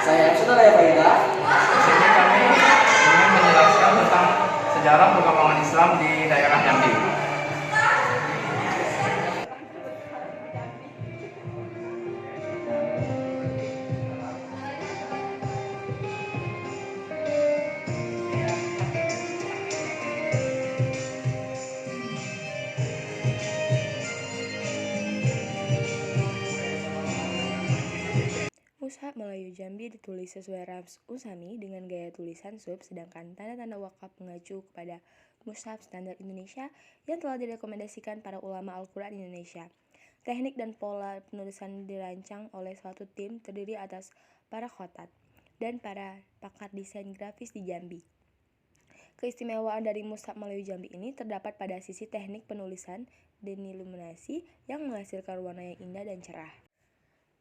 Saya Saudara Faida. Di sini kami ingin menjelaskan tentang sejarah perkembangan Islam di daerah Jambi. Mushaf Melayu Jambi ditulis sesuai Rams Usami dengan gaya tulisan sub, sedangkan tanda-tanda wakaf mengacu kepada Mushaf Standar Indonesia yang telah direkomendasikan para ulama Al-Quran Indonesia. Teknik dan pola penulisan dirancang oleh suatu tim terdiri atas para khotat dan para pakar desain grafis di Jambi. Keistimewaan dari Mushaf Melayu Jambi ini terdapat pada sisi teknik penulisan dan iluminasi yang menghasilkan warna yang indah dan cerah.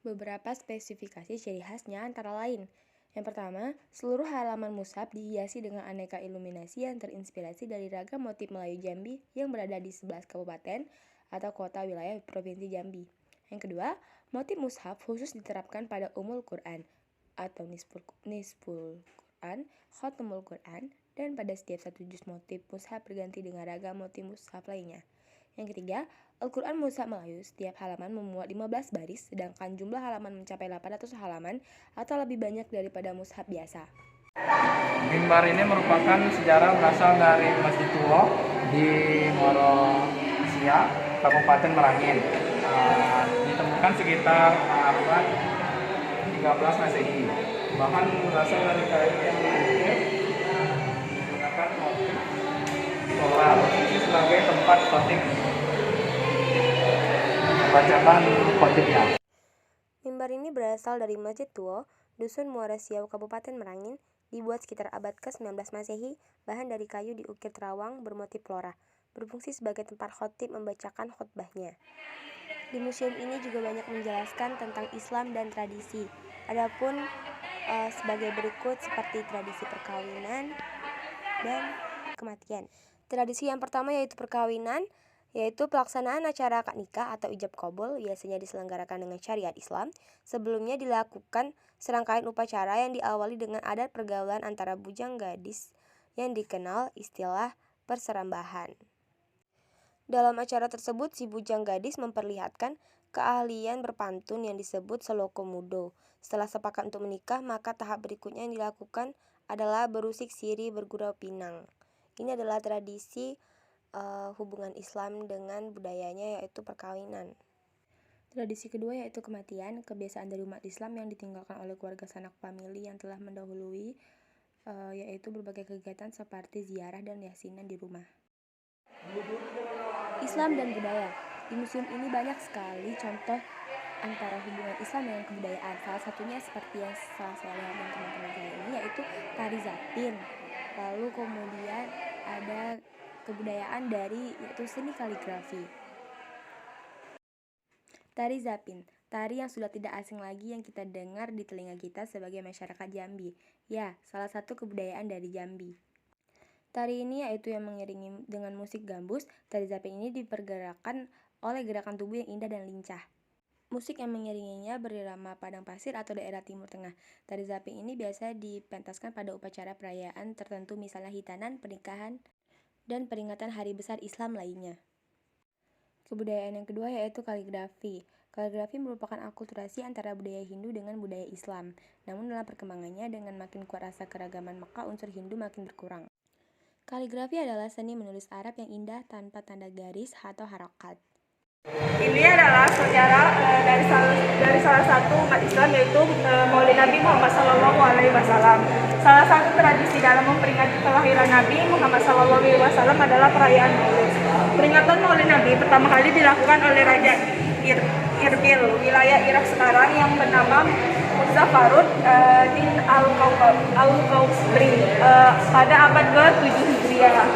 Beberapa spesifikasi ciri khasnya antara lain. Yang pertama, seluruh halaman mushaf dihiasi dengan aneka iluminasi yang terinspirasi dari ragam motif Melayu Jambi yang berada di 11 kabupaten atau kota wilayah Provinsi Jambi. Yang kedua, motif mushaf khusus diterapkan pada Ummul Quran atau Nisful Quran, Khotumul Quran, dan pada setiap satu juz motif mushaf berganti dengan ragam motif mushaf lainnya. Yang ketiga, Al-Quran Mushaf Melayu setiap halaman memuat 15 baris, sedangkan jumlah halaman mencapai 800 halaman atau lebih banyak daripada mushaf biasa. Mimbar ini merupakan sejarah berasal dari Masjid Tua di Muaro Siak, Kabupaten Merangin. Ditemukan sekitar abad 13 Masehi. Bahkan berasal dari kayu yang diukir menggunakan motif flora, berfungsi sebagai tempat khotib membacakan khotibnya. Mimbar ini berasal dari Masjid Tua, Dusun Muara Siau, Kabupaten Merangin, dibuat sekitar abad ke-19 Masehi, bahan dari kayu diukir terawang bermotif flora, berfungsi sebagai tempat khotib membacakan khotbahnya. Di museum ini juga banyak menjelaskan tentang Islam dan tradisi. Adapun sebagai berikut seperti tradisi perkawinan dan kematian. Tradisi yang pertama yaitu perkawinan, yaitu pelaksanaan acara akad nikah atau ijab qabul biasanya diselenggarakan dengan syariat Islam. Sebelumnya dilakukan serangkaian upacara yang diawali dengan adat pergaulan antara bujang gadis yang dikenal istilah perserambahan. Dalam acara tersebut, si bujang gadis memperlihatkan keahlian berpantun yang disebut Salokomudo. Setelah sepakat untuk menikah, maka tahap berikutnya yang dilakukan adalah berusik siri bergurau pinang. Ini adalah tradisi hubungan Islam dengan budayanya, yaitu perkawinan. Tradisi kedua yaitu kematian, kebiasaan dari umat Islam yang ditinggalkan oleh keluarga sanak famili yang telah mendahului, yaitu berbagai kegiatan seperti ziarah dan yasinan di rumah. Islam dan budaya. Di museum ini banyak sekali contoh antara hubungan Islam dengan kebudayaan. Salah satunya seperti yang saya lihat dan teman-teman saya ini, yaitu tari zapin. Lalu kemudian ada kebudayaan dari yaitu seni kaligrafi. Tari zapin, tari yang sudah tidak asing lagi yang kita dengar di telinga kita sebagai masyarakat Jambi. Ya, salah satu kebudayaan dari Jambi. Tari ini yaitu yang mengiringi dengan musik gambus. Tari zapin ini dipergerakkan oleh gerakan tubuh yang indah dan lincah. Musik yang mengiringinya berirama padang pasir atau daerah Timur Tengah. Tari zapin ini biasa dipentaskan pada upacara perayaan tertentu, misalnya hitanan, pernikahan, dan peringatan hari besar Islam lainnya. Kebudayaan yang kedua yaitu kaligrafi. Kaligrafi merupakan akulturasi antara budaya Hindu dengan budaya Islam. Namun dalam perkembangannya, dengan makin kuat rasa keragaman, maka unsur Hindu makin berkurang. Kaligrafi adalah seni menulis Arab yang indah tanpa tanda garis atau harokat. Ini adalah sejarah dari salah satu umat Islam, yaitu Maulid Nabi Muhammad SAW. Salah satu tradisi dalam memperingati kelahiran Nabi Muhammad SAW adalah perayaan Maulid. Peringatan Maulid Nabi pertama kali dilakukan oleh Raja Irbil, wilayah Irak sekarang, yang bernama Muzaffarud bin Al-Qawsri pada abad ke-7 Hijriah.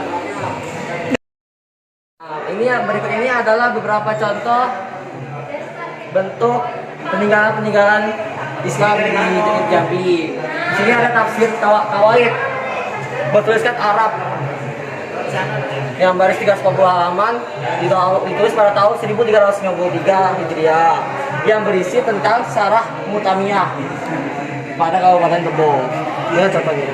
Berikut ini adalah beberapa contoh bentuk peninggalan Islam di Jambi. Di sini ada tafsir Kawaid bertuliskan Arab yang baris 310 halaman, ditulis pada tahun 1393 Hijriah, yang berisi tentang Syarah Mutamiyah. kepada Kabupaten Tebo. Ya contohnya.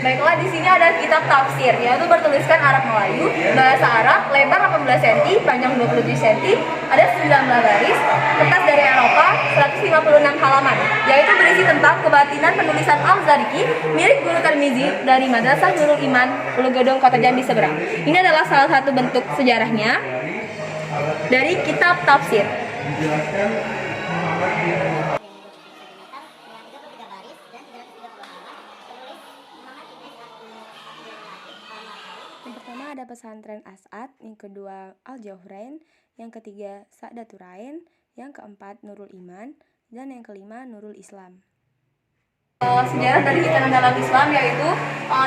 Baiklah, di sini ada kitab tafsir, yaitu bertuliskan Arab Melayu, bahasa Arab, lebar 18 cm, panjang 27 cm, ada 19 baris, kertas dari Eropa, 156 halaman, yaitu berisi tentang kebatinan penulisan Al-Zariki, milik Guru Tarmizi dari Madrasah Nurul Iman, Ulu Gedong, Kota Jambi seberang. Ini adalah salah satu bentuk sejarahnya dari kitab tafsir. Yang pertama ada pesantren As'ad, yang kedua Al-Jawhrain, yang ketiga Sa'daturain, yang keempat Nurul Iman, dan yang kelima Nurul Islam. Sejarah dari hitanan dalam Islam yaitu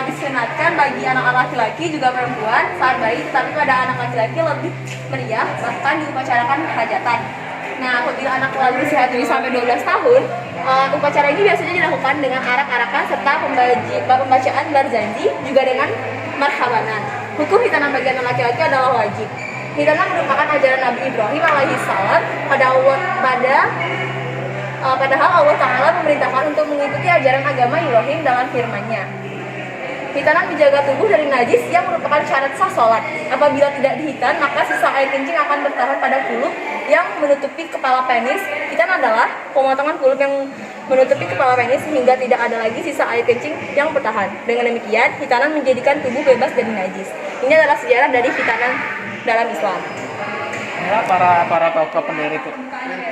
disunatkan bagi anak laki-laki juga perempuan saat bayi, tetapi pada anak laki-laki lebih meriah, bahkan diupacarakan hajatan. Nah, apabila anak berusia 7 sampai 12 tahun, upacara ini biasanya dilakukan dengan arak-arakan serta pembacaan barzanji juga dengan marhabanan. Hukum hitanan bagi anak laki-laki adalah wajib. Hitanan merupakan ajaran Nabi Ibrahim alaihissalam padahal Allah Ta'ala memerintahkan untuk mengikuti ajaran agama Ibrahim dalam firman-Nya. Hitanan menjaga tubuh dari najis yang merupakan syarat sah sholat. Apabila tidak dihitan, maka sisa air kencing akan bertahan pada kulub yang menutupi kepala penis. Hitan adalah pemotongan kulub yang menutupi kepala penis sehingga tidak ada lagi sisa air kencing yang bertahan. Dengan demikian, hitanan menjadikan tubuh bebas dari najis. Ini adalah sejarah dari hitanan dalam Islam. Inilah para tokoh pendiri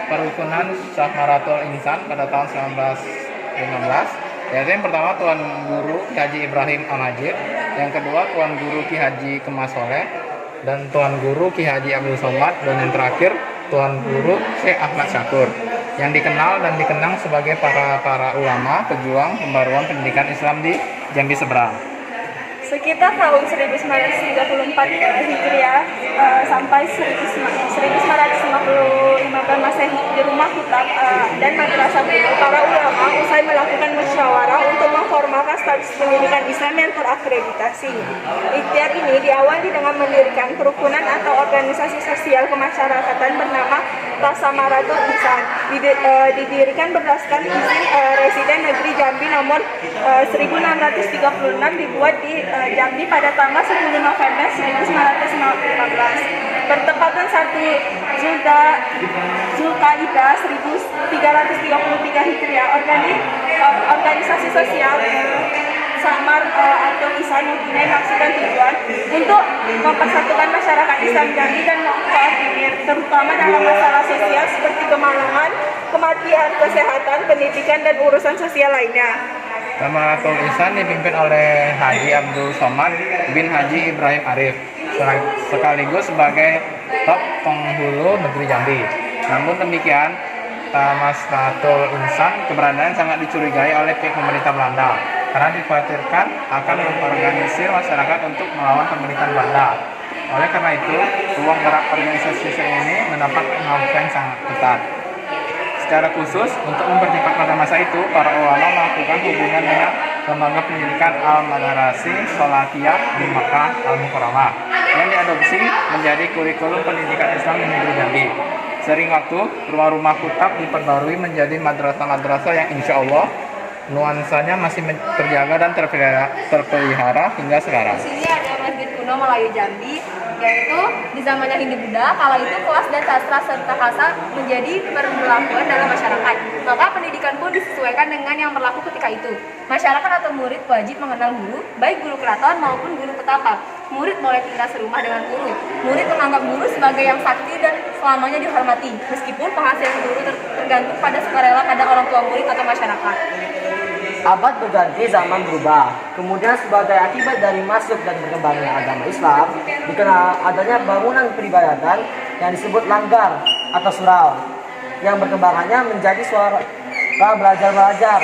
Perukunan Sakmaratul Insan pada tahun 1915. Yaitu yang pertama Tuan Guru Ki Haji Ibrahim Al-Majid, yang kedua Tuan Guru Ki Haji Kemas Soleh, dan Tuan Guru Ki Haji Abdul Somad, dan yang terakhir Tuan Guru Syekh Ahmad Syakur, yang dikenal dan dikenang sebagai para ulama pejuang pembaruan pendidikan Islam di Jambi seberang. Sekitar tahun 1934 Hijriah sampai 1915 Masehi di rumah kitab dan madrasah beliau, para ulama usai melakukan musyawarah untuk memformalkan status pendidikan Islam yang terakreditasi. Ikhtiar ini diawali dengan mendirikan kerukunan atau organisasi sosial kemasyarakatan bernama Tasamaratul Insan. Didirikan berdasarkan izin Residen Negeri Jambi nomor 1636 dibuat di Jambi pada tanggal 10 November 1915. Bertepatan 1 Zulkaidah 1333 Hijriah, organisasi sosial Samar atau Ihsan mempunyai maksud dan tujuan untuk mempersatukan masyarakat Islam Jambi dan mengkoordinir terutama dalam masalah sosial seperti kemalangan, kematian, kesehatan, pendidikan, dan urusan sosial lainnya. Samaratul Ihsan dipimpin oleh Haji Abdul Somad bin Haji Ibrahim Arif, sekaligus sebagai top penghulu negeri Jambi. Namun demikian, Tamasratul Insan keberadaan sangat dicurigai oleh pihak pemerintah Belanda karena dikhawatirkan akan mengorganisir masyarakat untuk melawan pemerintahan Belanda. Oleh karena itu, ruang gerak organisasi ini mendapat pengawasan yang sangat ketat. Secara khusus, untuk mempercepat pada masa itu, para ulama melakukan hubungan dengan lembaga pendidikan Al-Madarasi Sholatiyah di Makkah Al-Mukarramah yang diadopsi menjadi kurikulum pendidikan Islam di negeri Jambi. Sering waktu, rumah-rumah kutab diperbarui menjadi madrasah-madrasah yang insya Allah nuansanya masih terjaga dan terpelihara hingga sekarang. Di sini ada Masjid Kuno Melayu Jambi, yaitu di zamannya Hindu Buddha, kala itu kelas dan sastra serta bahasa menjadi berlakuan dalam masyarakat. Maka pendidikan pun disesuaikan dengan yang berlaku ketika itu. Masyarakat atau murid wajib mengenal guru, baik guru keraton maupun guru petapa. Murid boleh tinggal serumah dengan guru. Murid menganggap guru sebagai yang sakti dan selamanya dihormati, meskipun penghasilan guru tergantung pada sukarela pada orang tua murid atau masyarakat. Abad berganti, zaman berubah. Kemudian sebagai akibat dari masuk dan berkembangnya agama Islam, dikenal adanya bangunan peribadatan yang disebut langgar atau surau, yang berkembangannya menjadi suara belajar-belajar.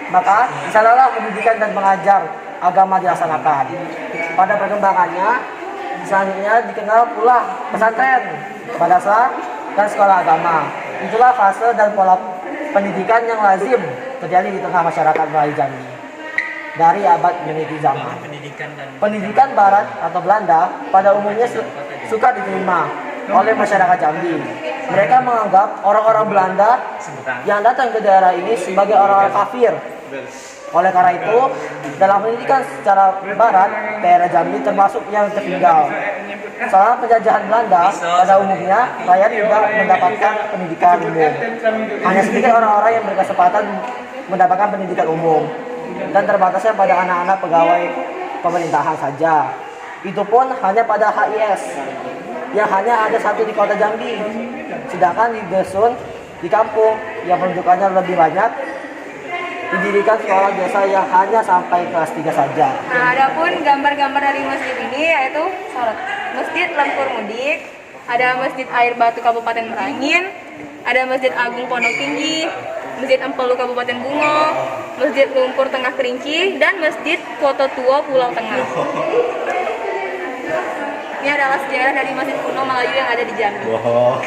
Maka di sanalah pendidikan dan mengajar agama dilaksanakan. Pada perkembangannya, selanjutnya dikenal pula pesantren, madrasah, dan sekolah agama. Itulah fase dan pola pendidikan yang lazim terjadi di tengah masyarakat Melayu Jambi dari abad meniti zaman. Pendidikan Barat atau Belanda pada umumnya suka diterima oleh masyarakat Jambi. Mereka menganggap orang-orang Belanda yang datang ke daerah ini sebagai orang-orang kafir. Oleh karena itu, dalam pendidikan secara barat, daerah Jambi termasuk yang tertinggal. Selama penjajahan Belanda, pada umumnya rakyat tidak mendapatkan pendidikan umum. Hanya sedikit orang-orang yang berkesempatan mendapatkan pendidikan umum, dan terbatasnya pada anak-anak pegawai pemerintahan saja. Itu pun hanya pada HIS, yang hanya ada satu di kota Jambi. Sedangkan di dusun, di kampung, yang pendudukannya lebih banyak, didirikan sekolah desa yang hanya sampai kelas 3 saja. Nah, adapun gambar-gambar dari masjid ini yaitu Masjid Lempur Mudik, ada Masjid Air Batu Kabupaten Merangin, ada Masjid Agung Pondok Tinggi, Masjid Empelu Kabupaten Bungo, Masjid Lumpur Tengah Kerinci, dan Masjid Koto Tuo Pulau Tengah. Ini adalah sejarah dari masjid kuno Melayu yang ada di Jambi. Wow.